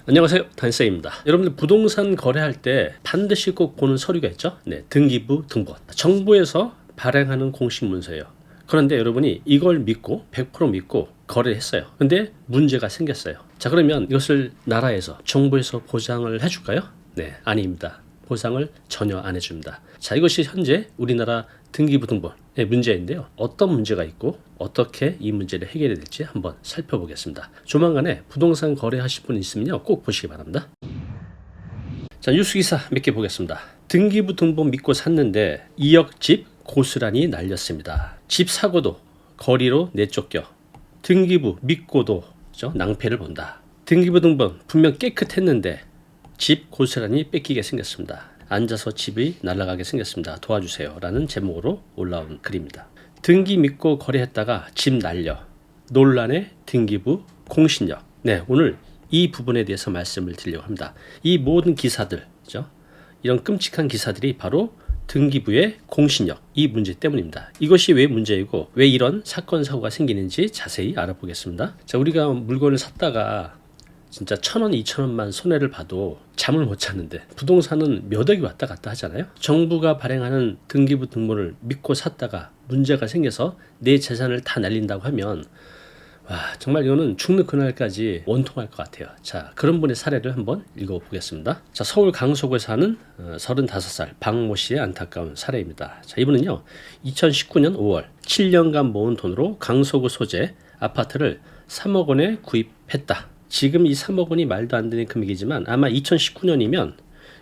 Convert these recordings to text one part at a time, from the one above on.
안녕하세요, 단쌤입니다. 여러분들 부동산 거래할 때 반드시 꼭 보는 서류가 있죠. 등기부 등본. 정부에서 발행하는 공식 문서예요. 그런데 여러분이 이걸 믿고 100% 믿고 거래했어요. 근데 문제가 생겼어요. 자, 그러면 이것을 나라에서 정부에서 보장을 해줄까요? 아닙니다. 보상을 전혀 안 해줍니다. 자, 이것이 현재 우리나라 등기부 등본의 문제인데요. 어떤 문제가 있고 어떻게 이 문제를 해결해야 될지 한번 살펴보겠습니다. 조만간에 부동산 거래하실 분 있으면요, 꼭 보시기 바랍니다. 자, 뉴스 기사 몇 개 보겠습니다. 등기부 등본 믿고 샀는데 2억 집 고스란히 날렸습니다. 집 사고도 거리로 내쫓겨 등기부 믿고도 낭패를 본다. 등기부 등본 분명 깨끗했는데 집 고스란히 뺏기게 생겼습니다. 앉아서 집이 날아가게 생겼습니다. 도와주세요. 라는 제목으로 올라온 글입니다. 등기 믿고 거래했다가 집 날려 논란의 등기부 공신력. 오늘 이 부분에 대해서 말씀을 드리려고 합니다. 이 모든 기사들, 이런 끔찍한 기사들이 바로 등기부의 공신력, 이 문제 때문입니다. 이것이 왜 문제이고 왜 이런 사건 사고가 생기는지 자세히 알아보겠습니다. 자, 우리가 물건을 샀다가 진짜 1,000원, 2,000원만 손해를 봐도 잠을 못 잤는데 부동산은 몇 억이 왔다 갔다 하잖아요. 정부가 발행하는 등기부 등본을 믿고 샀다가 문제가 생겨서 내 재산을 다 날린다고 하면 정말 이거는 죽는 그날까지 원통할 것 같아요. 자, 그런 분의 사례를 한번 읽어보겠습니다. 자, 서울 강서구에 사는 35살 박모 씨의 안타까운 사례입니다. 자, 이분은요 2019년 5월 7년간 모은 돈으로 강서구 소재 아파트를 3억 원에 구입했다. 지금 이 3억 원이 말도 안 되는 금액이지만 아마 2019년이면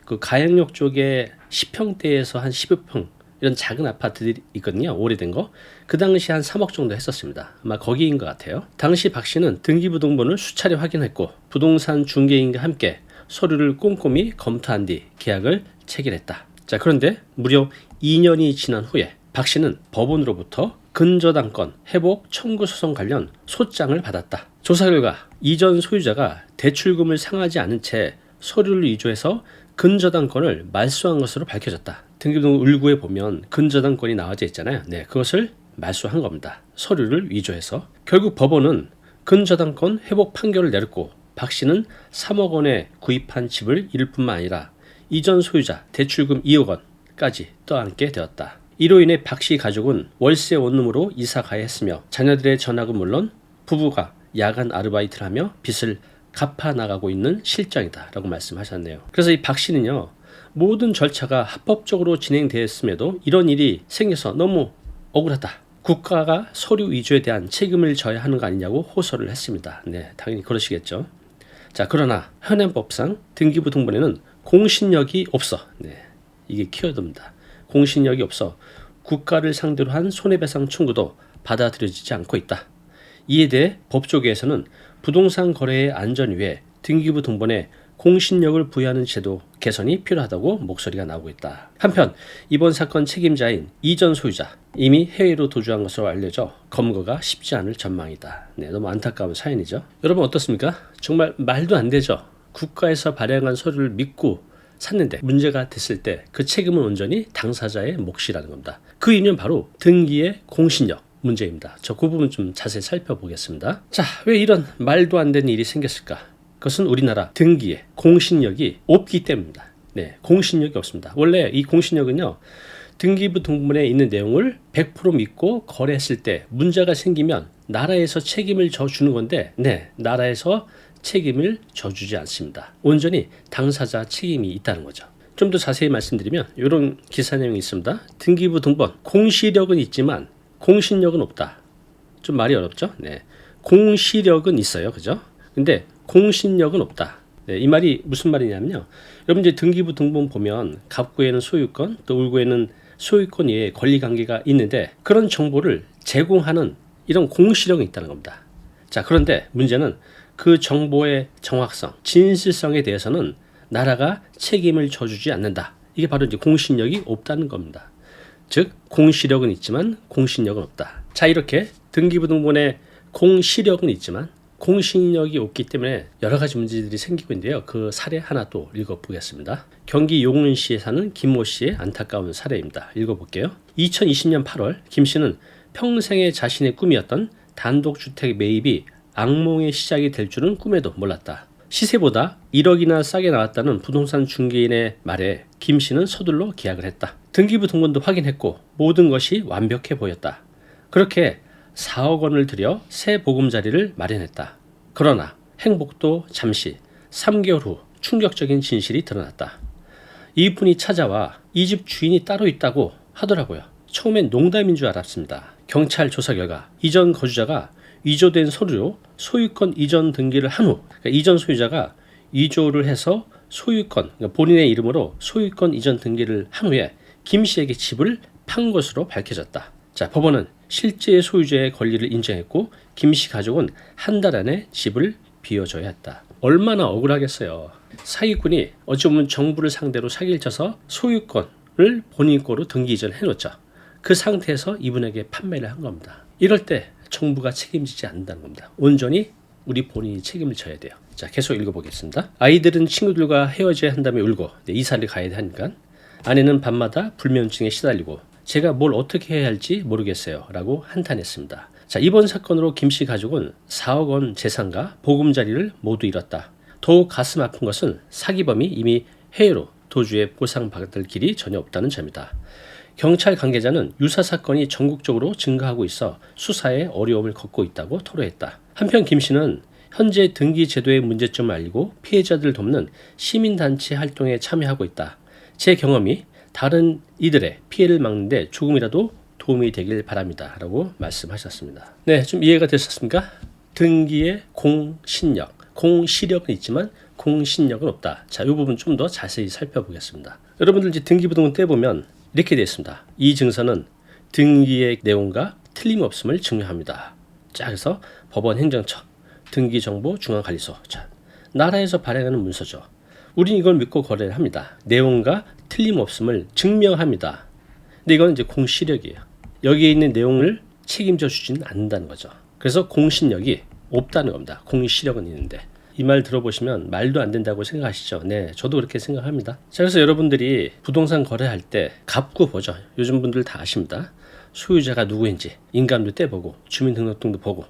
그 가양역 쪽에 10평대에서 한 15평 이런 작은 아파트들이 있거든요. 오래된 거. 그 당시 한 3억 정도 했었습니다. 아마 거기인 것 같아요. 당시 박 씨는 등기부 등본을 수차례 확인했고 부동산 중개인과 함께 서류를 꼼꼼히 검토한 뒤 계약을 체결했다. 자, 그런데 무려 2년이 지난 후에 박 씨는 법원으로부터 근저당권 회복 청구 소송 관련 소장을 받았다. 조사 결과 이전 소유자가 대출금을 상하지 않은 채 서류를 위조해서 근저당권을 말소한 것으로 밝혀졌다. 등기부 을구에 보면 근저당권이 나와져 있잖아요. 그것을 말소한 겁니다. 서류를 위조해서. 결국 법원은 근저당권 회복 판결을 내렸고 박 씨는 3억 원에 구입한 집을 잃을 뿐만 아니라 이전 소유자 대출금 2억 원까지 떠안게 되었다. 이로 인해 박 씨 가족은 월세 원룸으로 이사 가야 했으며 자녀들의 전학은 물론 부부가 야간 아르바이트를 하며 빚을 갚아 나가고 있는 실정이다 라고 말씀하셨네요. 그래서 이 박 씨는요, 모든 절차가 합법적으로 진행되었음에도 이런 일이 생겨서 너무 억울하다. 국가가 서류 위조에 대한 책임을 져야 하는 거 아니냐고 호소를 했습니다. 당연히 그러시겠죠. 자, 그러나 현행법상 등기부 등본에는 공신력이 없어. 이게 키워드입니다. 공신력이 없어 국가를 상대로 한 손해배상 청구도 받아들여지지 않고 있다. 이에 대해 법조계에서는 부동산 거래의 안전 위해 등기부 등본에 공신력을 부여하는 제도 개선이 필요하다고 목소리가 나오고 있다. 한편 이번 사건 책임자인 이전 소유자 이미 해외로 도주한 것으로 알려져 검거가 쉽지 않을 전망이다. 너무 안타까운 사연이죠. 여러분 어떻습니까? 정말 말도 안 되죠. 국가에서 발행한 서류를 믿고 샀는데 문제가 됐을 때 그 책임은 온전히 당사자의 몫이라는 겁니다. 그 이유는 바로 등기의 공신력 문제입니다. 그 부분 좀 자세히 살펴보겠습니다. 자, 왜 이런 말도 안 되는 일이 생겼을까? 그것은 우리나라 등기의 공신력이 없기 때문입니다. 공신력이 없습니다. 원래 이 공신력은요, 등기부 등본에 있는 내용을 100% 믿고 거래했을 때 문제가 생기면 나라에서 책임을 져주는 건데, 나라에서 책임을 져주지 않습니다. 온전히 당사자 책임이 있다는 거죠. 좀 더 자세히 말씀드리면 이런 기사 내용이 있습니다. 등기부 등본 공시력은 있지만 공신력은 없다. 좀 말이 어렵죠? 공시력은 있어요. 그죠? 근데 공신력은 없다. 이 말이 무슨 말이냐면요. 여러분 이제 등기부 등본 보면 갑구에는 소유권, 또 을구에는 소유권 외에 권리관계가 있는데 그런 정보를 제공하는 이런 공시력은 있다는 겁니다. 자, 그런데 문제는 그 정보의 정확성, 진실성에 대해서는 나라가 책임을 져주지 않는다. 이게 바로 이제 공신력이 없다는 겁니다. 즉 공시력은 있지만 공신력은 없다. 자, 이렇게 등기부 등본에 공시력은 있지만 공신력이 없기 때문에 여러 가지 문제들이 생기고 있는데요. 그 사례 하나 또 읽어보겠습니다. 경기 용인시에 사는 김모 씨의 안타까운 사례입니다. 읽어볼게요. 2020년 8월 김 씨는 평생의 자신의 꿈이었던 단독주택 매입이 악몽의 시작이 될 줄은 꿈에도 몰랐다. 시세보다 1억이나 싸게 나왔다는 부동산 중개인의 말에 김 씨는 서둘러 계약을 했다. 등기부 등본도 확인했고 모든 것이 완벽해 보였다. 그렇게 4억 원을 들여 새 보금자리를 마련했다. 그러나 행복도 잠시 3개월 후 충격적인 진실이 드러났다. 이분이 찾아와 이 집 주인이 따로 있다고 하더라고요. 처음엔 농담인 줄 알았습니다. 경찰 조사 결과 이전 거주자가 위조된 서류로 소유권 이전 등기를 한 후, 그러니까 이전 소유자가 위조를 해서 소유권, 그러니까 본인의 이름으로 소유권 이전 등기를 한 후에 김 씨에게 집을 판 것으로 밝혀졌다. 자, 법원은 실제 소유자의 권리를 인정했고 김 씨 가족은 한 달 안에 집을 비워줘야 했다. 얼마나 억울하겠어요. 사기꾼이 어찌 보면 정부를 상대로 사기를 쳐서 소유권을 본인 거로 등기 이전해 놓죠. 그 상태에서 이분에게 판매를 한 겁니다. 이럴 때 정부가 책임지지 않는다는 겁니다. 온전히 우리 본인이 책임을 져야 돼요. 자, 계속 읽어보겠습니다. 아이들은 친구들과 헤어져야 한다며 울고 이사를 가야 하니까 아내는 밤마다 불면증에 시달리고 제가 뭘 어떻게 해야 할지 모르겠어요 라고 한탄했습니다. 자, 이번 사건으로 김 씨 가족은 4억 원 재산과 보금자리를 모두 잃었다. 더욱 가슴 아픈 것은 사기범이 이미 해외로 도주해 보상받을 길이 전혀 없다는 점이다. 경찰 관계자는 유사 사건이 전국적으로 증가하고 있어 수사에 어려움을 겪고 있다고 토로했다. 한편 김 씨는 현재 등기 제도의 문제점을 알리고 피해자들을 돕는 시민단체 활동에 참여하고 있다. 제 경험이 다른 이들의 피해를 막는 데 조금이라도 도움이 되길 바랍니다. 라고 말씀하셨습니다. 네, 좀 이해가 되셨습니까? 등기의 공신력, 공시력은 있지만 공신력은 없다. 자, 이 부분 좀 더 자세히 살펴보겠습니다. 여러분들 이제 등기부등본 떼보면 이렇게 되어 있습니다. 이 증서는 등기의 내용과 틀림없음을 증명합니다. 자, 그래서 법원 행정처, 등기정보중앙관리소. 자, 나라에서 발행하는 문서죠. 우린 이걸 믿고 거래를 합니다. 내용과 틀림없음을 증명합니다. 근데 이건 이제 공시력이에요. 여기에 있는 내용을 책임져 주지는 않는다는 거죠. 그래서 공신력이 없다는 겁니다. 공시력은 있는데. 이 말 들어보시면 말도 안 된다고 생각하시죠? 네, 저도 그렇게 생각합니다. 자, 그래서 여러분들이 부동산 거래할 때 갑구 보죠. 요즘 분들 다 아십니다. 소유자가 누구인지 인감도 떼보고 주민등록증도 보고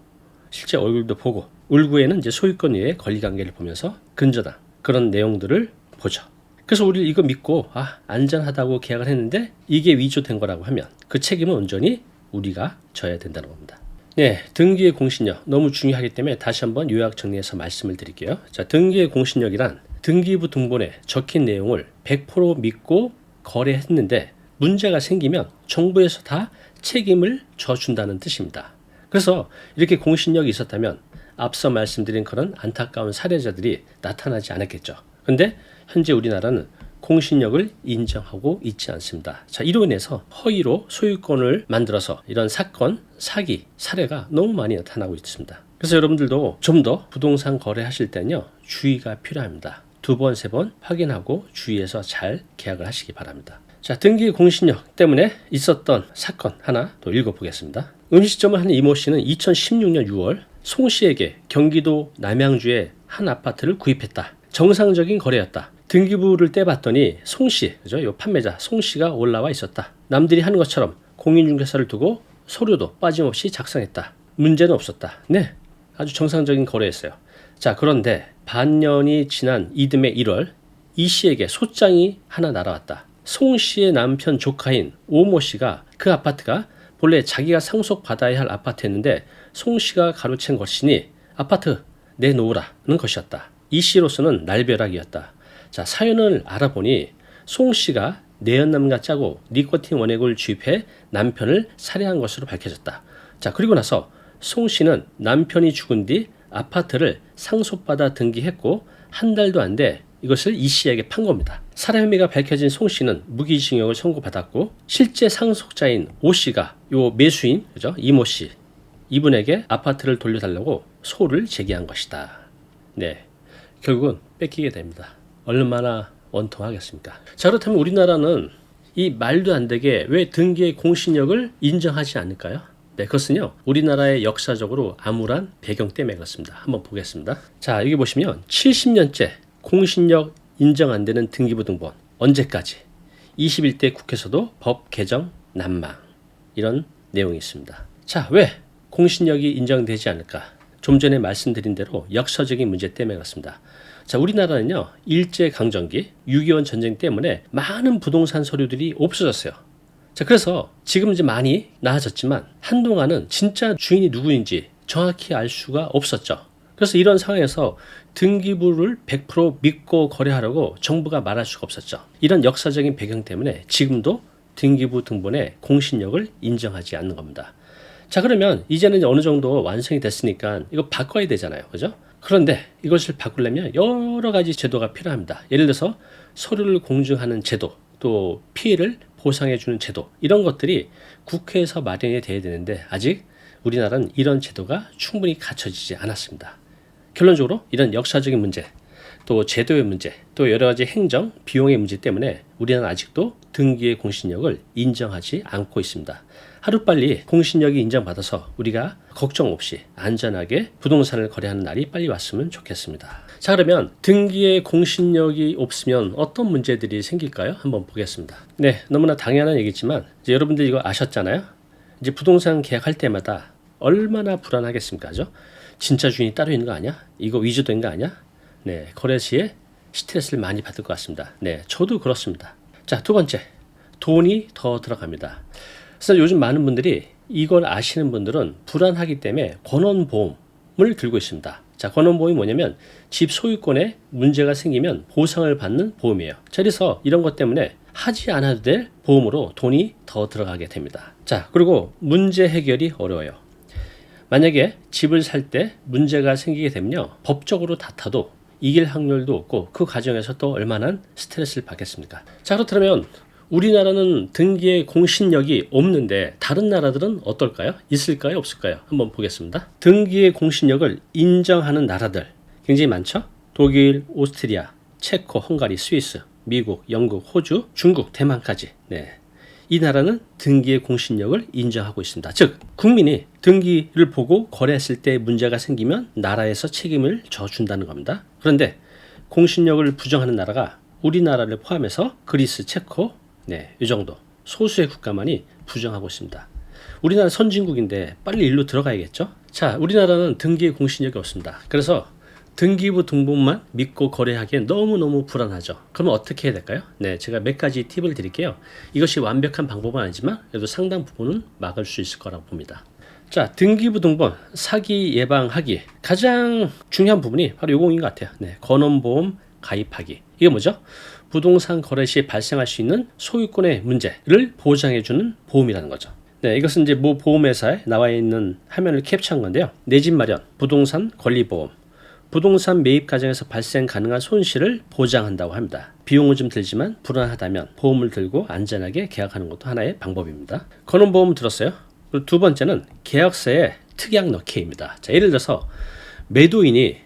실제 얼굴도 보고 울구에는 이제 소유권 외의 권리관계를 보면서 근저당 그런 내용들을 보죠. 그래서 우리 이거 믿고 안전하다고 계약을 했는데 이게 위조된 거라고 하면 그 책임은 온전히 우리가 져야 된다는 겁니다. 네, 등기의 공신력 너무 중요하기 때문에 다시 한번 요약 정리해서 말씀을 드릴게요. 자, 등기의 공신력이란 등기부 등본에 적힌 내용을 100% 믿고 거래했는데 문제가 생기면 정부에서 다 책임을 져준다는 뜻입니다. 그래서 이렇게 공신력이 있었다면 앞서 말씀드린 그런 안타까운 사례자들이 나타나지 않았겠죠. 근데 현재 우리나라는 공신력을 인정하고 있지 않습니다. 자, 이로 인해서 허위로 소유권을 만들어서 이런 사건, 사기, 사례가 너무 많이 나타나고 있습니다. 그래서 여러분들도 좀 더 부동산 거래하실 때는요, 주의가 필요합니다. 2번, 3번 확인하고 주의해서 잘 계약을 하시기 바랍니다. 자, 등기 공신력 때문에 있었던 사건 하나 또 읽어보겠습니다. 음식점을 하는 이모 씨는 2016년 6월 송 씨에게 경기도 남양주의 한 아파트를 구입했다. 정상적인 거래였다. 등기부를 떼봤더니 송 씨, 그죠? 요 판매자 송 씨가 올라와 있었다. 남들이 하는 것처럼 공인중개사를 두고 서류도 빠짐없이 작성했다. 문제는 없었다. 네, 아주 정상적인 거래였어요. 자, 그런데 반년이 지난 이듬해 1월 이 씨에게 소장이 하나 날아왔다. 송 씨의 남편 조카인 오모 씨가 그 아파트가 본래 자기가 상속받아야 할 아파트였는데 송 씨가 가로챈 것이니 아파트 내놓으라는 것이었다. 이 씨로서는 날벼락이었다. 자, 사연을 알아보니 송 씨가 내연남과 짜고 니코틴 원액을 주입해 남편을 살해한 것으로 밝혀졌다. 자, 그리고 나서 송 씨는 남편이 죽은 뒤 아파트를 상속받아 등기했고 한 달도 안 돼 이것을 이 씨에게 판 겁니다. 살해 혐의가 밝혀진 송 씨는 무기징역을 선고받았고 실제 상속자인 오 씨가 요 매수인, 그죠? 이모 씨 이분에게 아파트를 돌려달라고 소를 제기한 것이다. 네, 결국은 뺏기게 됩니다. 얼마나 원통하겠습니까? 자, 그렇다면 우리나라는 이 말도 안 되게 왜 등기의 공신력을 인정하지 않을까요? 네, 그것은요, 우리나라의 역사적으로 암울한 배경 때문에 그렇습니다. 한번 보겠습니다. 자, 여기 보시면 70년째 공신력 인정 안 되는 등기부 등본 언제까지? 21대 국회에서도 법 개정 난망 이런 내용이 있습니다. 자, 왜 공신력이 인정되지 않을까? 좀 전에 말씀드린 대로 역사적인 문제 때문에 그렇습니다. 자, 우리나라는요, 일제강점기, 6.25 전쟁 때문에 많은 부동산 서류들이 없어졌어요. 자, 그래서 지금 이제 많이 나아졌지만 한동안은 진짜 주인이 누구인지 정확히 알 수가 없었죠. 그래서 이런 상황에서 등기부를 100% 믿고 거래하라고 정부가 말할 수가 없었죠. 이런 역사적인 배경 때문에 지금도 등기부 등본의 공신력을 인정하지 않는 겁니다. 자, 그러면 이제는 어느 정도 완성이 됐으니까 이거 바꿔야 되잖아요. 그죠? 그런데 이것을 바꾸려면 여러 가지 제도가 필요합니다. 예를 들어서 서류를 공증하는 제도, 또 피해를 보상해주는 제도, 이런 것들이 국회에서 마련이 돼야 되는데 아직 우리나라는 이런 제도가 충분히 갖춰지지 않았습니다. 결론적으로 이런 역사적인 문제, 또 제도의 문제, 또 여러 가지 행정, 비용의 문제 때문에 우리나라는 아직도 등기의 공신력을 인정하지 않고 있습니다. 하루빨리 공신력이 인정받아서 우리가 걱정 없이 안전하게 부동산을 거래하는 날이 빨리 왔으면 좋겠습니다. 자, 그러면 등기의 공신력이 없으면 어떤 문제들이 생길까요? 한번 보겠습니다. 네, 너무나 당연한 얘기지만 이제 여러분들 이거 아셨잖아요. 이제 부동산 계약할 때마다 얼마나 불안하겠습니까? 그죠? 진짜 주인이 따로 있는 거 아니야? 이거 위조된 거 아니야? 네, 거래 시에 스트레스를 많이 받을 것 같습니다. 네, 저도 그렇습니다. 자, 두 번째, 돈이 더 들어갑니다. 그래서 요즘 많은 분들이 이걸 아시는 분들은 불안하기 때문에 권원보험을 들고 있습니다. 자, 권원보험이 뭐냐면 집 소유권에 문제가 생기면 보상을 받는 보험이에요. 자, 그래서 이런 것 때문에 하지 않아도 될 보험으로 돈이 더 들어가게 됩니다. 자, 그리고 문제 해결이 어려워요. 만약에 집을 살 때 문제가 생기게 되면요, 법적으로 다퉈도 이길 확률도 없고 그 과정에서 또 얼마나 스트레스를 받겠습니까? 자, 그렇다면 우리나라는 등기의 공신력이 없는데 다른 나라들은 어떨까요? 있을까요? 없을까요? 한번 보겠습니다. 등기의 공신력을 인정하는 나라들 굉장히 많죠? 독일, 오스트리아, 체코, 헝가리, 스위스, 미국, 영국, 호주, 중국, 대만까지. 네. 이 나라는 등기의 공신력을 인정하고 있습니다. 즉, 국민이 등기를 보고 거래했을 때 문제가 생기면 나라에서 책임을 져준다는 겁니다. 그런데 공신력을 부정하는 나라가 우리나라를 포함해서 그리스, 체코, 네, 이 정도 소수의 국가만이 부정하고 있습니다. 우리나라 선진국인데 빨리 일로 들어가야겠죠? 자, 우리나라는 등기의 공신력이 없습니다. 그래서 등기부 등본만 믿고 거래하기엔 너무너무 불안하죠. 그러면 어떻게 해야 될까요? 네, 제가 몇 가지 팁을 드릴게요. 이것이 완벽한 방법은 아니지만 그래도 상당 부분은 막을 수 있을 거라고 봅니다. 자, 등기부 등본 사기 예방하기 가장 중요한 부분이 바로 요거인 것 같아요. 네, 권원보험 가입하기. 이게 뭐죠? 부동산 거래 시 발생할 수 있는 소유권의 문제를 보장해주는 보험이라는 거죠. 네, 이것은 이제 모 보험회사에 나와 있는 화면을 캡처한 건데요. 내 집 마련, 부동산 권리보험, 부동산 매입 과정에서 발생 가능한 손실을 보장한다고 합니다. 비용은 좀 들지만 불안하다면 보험을 들고 안전하게 계약하는 것도 하나의 방법입니다. 권원보험 들었어요? 그리고 두 번째는 계약서에 특약 넣기입니다. 자, 예를 들어서 매도인이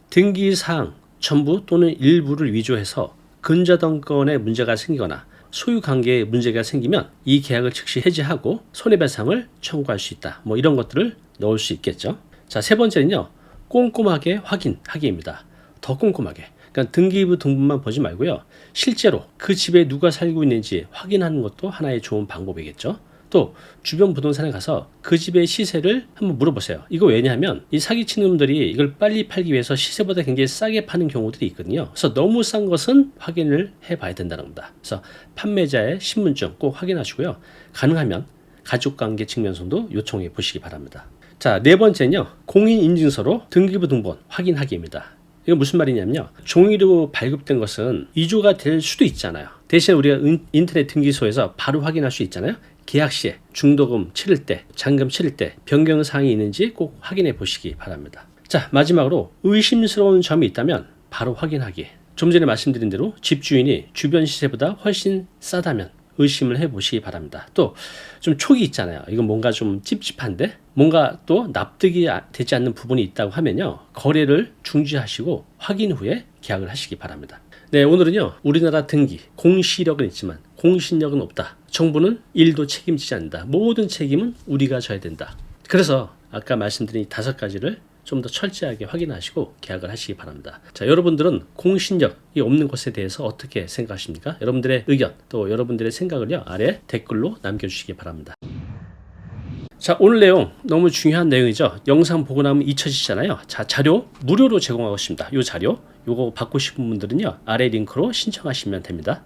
등기사항 전부 또는 일부를 위조해서 근저당권에 문제가 생기거나 소유관계에 문제가 생기면 이 계약을 즉시 해지하고 손해배상을 청구할 수 있다. 뭐 이런 것들을 넣을 수 있겠죠. 자, 세 번째는요, 꼼꼼하게 확인하기입니다. 더 꼼꼼하게. 그러니까 등기부 등본만 보지 말고요, 실제로 그 집에 누가 살고 있는지 확인하는 것도 하나의 좋은 방법이겠죠. 또 주변 부동산에 가서 그 집의 시세를 한번 물어보세요. 이거 왜냐하면 이 사기치는 놈들이 이걸 빨리 팔기 위해서 시세보다 굉장히 싸게 파는 경우들이 있거든요. 그래서 너무 싼 것은 확인을 해봐야 된다는 겁니다. 그래서 판매자의 신분증 꼭 확인하시고요. 가능하면 가족관계 증명서도 요청해 보시기 바랍니다. 자, 네 번째는요, 공인인증서로 등기부 등본 확인하기입니다. 이건 무슨 말이냐면요, 종이로 발급된 것은 위조가 될 수도 있잖아요. 대신 우리가 인터넷 등기소에서 바로 확인할 수 있잖아요. 계약 시에 중도금 치를 때, 잔금 치를 때 변경사항이 있는지 꼭 확인해 보시기 바랍니다. 자, 마지막으로 의심스러운 점이 있다면 바로 확인하기. 좀 전에 말씀드린 대로 집주인이 주변 시세보다 훨씬 싸다면 의심을 해 보시기 바랍니다. 또 좀 촉이 있잖아요. 이건 뭔가 좀 찝찝한데 뭔가 또 납득이 되지 않는 부분이 있다고 하면요, 거래를 중지하시고 확인 후에 계약을 하시기 바랍니다. 네, 오늘은요, 우리나라 등기 공시력은 있지만 공신력은 없다. 정부는 일도 책임지지 않는다. 모든 책임은 우리가 져야 된다. 그래서 아까 말씀드린 5가지를 좀 더 철저하게 확인하시고 계약을 하시기 바랍니다. 자, 여러분들은 공신력이 없는 것에 대해서 어떻게 생각하십니까? 여러분들의 의견 또 여러분들의 생각을요, 아래 댓글로 남겨주시기 바랍니다. 자, 오늘 내용 너무 중요한 내용이죠. 영상 보고 나면 잊혀지잖아요. 자, 자료 무료로 제공하고 있습니다. 이 자료 요거 받고 싶은 분들은요, 아래 링크로 신청하시면 됩니다.